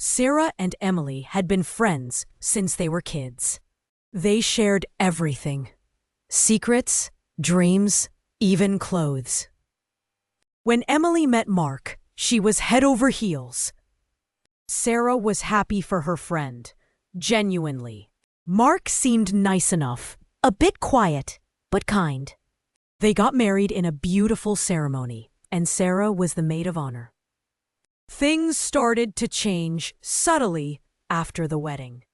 Sarah and Emily had been friends since they were kids. They shared everything: secrets, dreams, even clothes. When Emily met Mark, she was head over heels. Sarah was happy for her friend, genuinely. Mark seemed nice enough, a bit quiet, but kind. They got married in a beautiful ceremony, and Sarah was the maid of honor. Things started to change subtly after the wedding.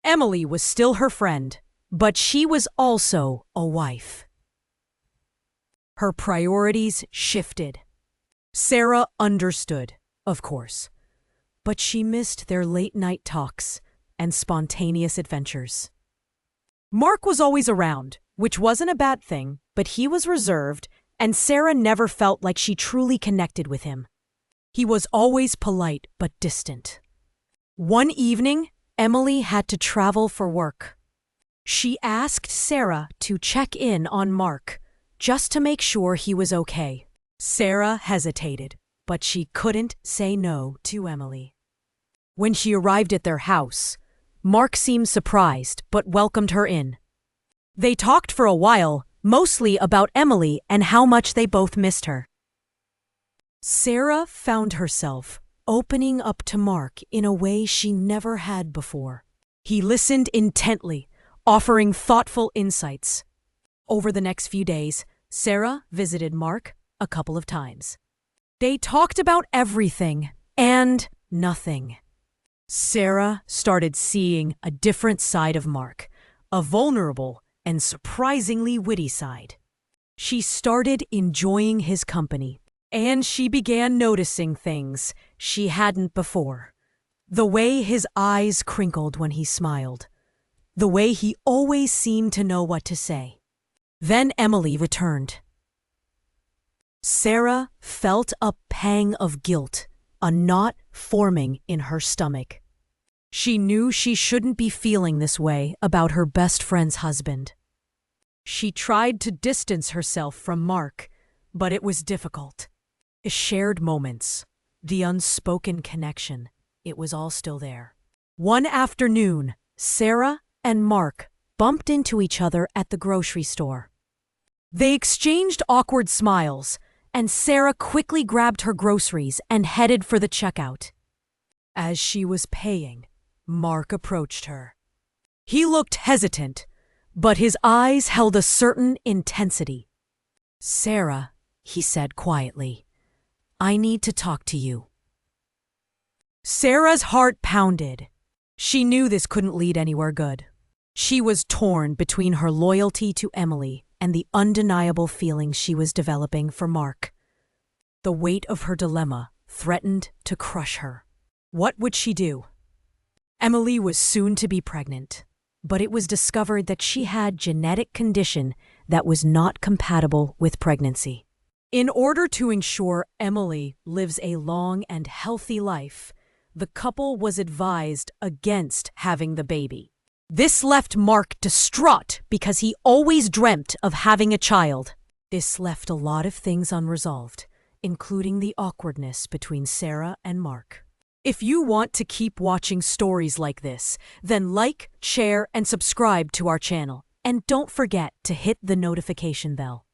Emily was still her friend, but she was also a wife. Her priorities shifted. Sarah understood, of course, but she missed their late-night talks and spontaneous adventures. Mark was always around, which wasn't a bad thing, but he was reserved, and Sarah never felt like she truly connected with him. He was always polite but distant. One evening, Emily had to travel for work. She asked Sarah to check in on Mark, just to make sure he was okay. Sarah hesitated, but she couldn't say no to Emily. When she arrived at their house, Mark seemed surprised but welcomed her in. They talked for a while, mostly about Emily and how much they both missed her. Sarah found herself opening up to Mark in a way she never had before. He listened intently, offering thoughtful insights. Over the next few days, Sarah visited Mark a couple of times. They talked about everything and nothing. Sarah started seeing a different side of Mark, a vulnerable and surprisingly witty side. She started enjoying his company, and she began noticing things she hadn't before. The way his eyes crinkled when he smiled. The way he always seemed to know what to say. Then Emily returned. Sarah felt a pang of guilt, a knot forming in her stomach. She knew she shouldn't be feeling this way about her best friend's husband. She tried to distance herself from Mark, but it was difficult. The shared moments, the unspoken connection, it was all still there. One afternoon, Sarah and Mark bumped into each other at the grocery store. They exchanged awkward smiles, and Sarah quickly grabbed her groceries and headed for the checkout. As she was paying, Mark approached her. He looked hesitant, but his eyes held a certain intensity. "Sarah," he said quietly, "I need to talk to you." Sarah's heart pounded. She knew this couldn't lead anywhere good. She was torn between her loyalty to Emily and the undeniable feelings she was developing for Mark. The weight of her dilemma threatened to crush her. What would she do? Emily was soon to be pregnant, but it was discovered that she had a genetic condition that was not compatible with pregnancy. In order to ensure Emily lives a long and healthy life, the couple was advised against having the baby. This left Mark distraught because he always dreamt of having a child. This left a lot of things unresolved, including the awkwardness between Sarah and Mark. If you want to keep watching stories like this, then like, share, and subscribe to our channel. And don't forget to hit the notification bell.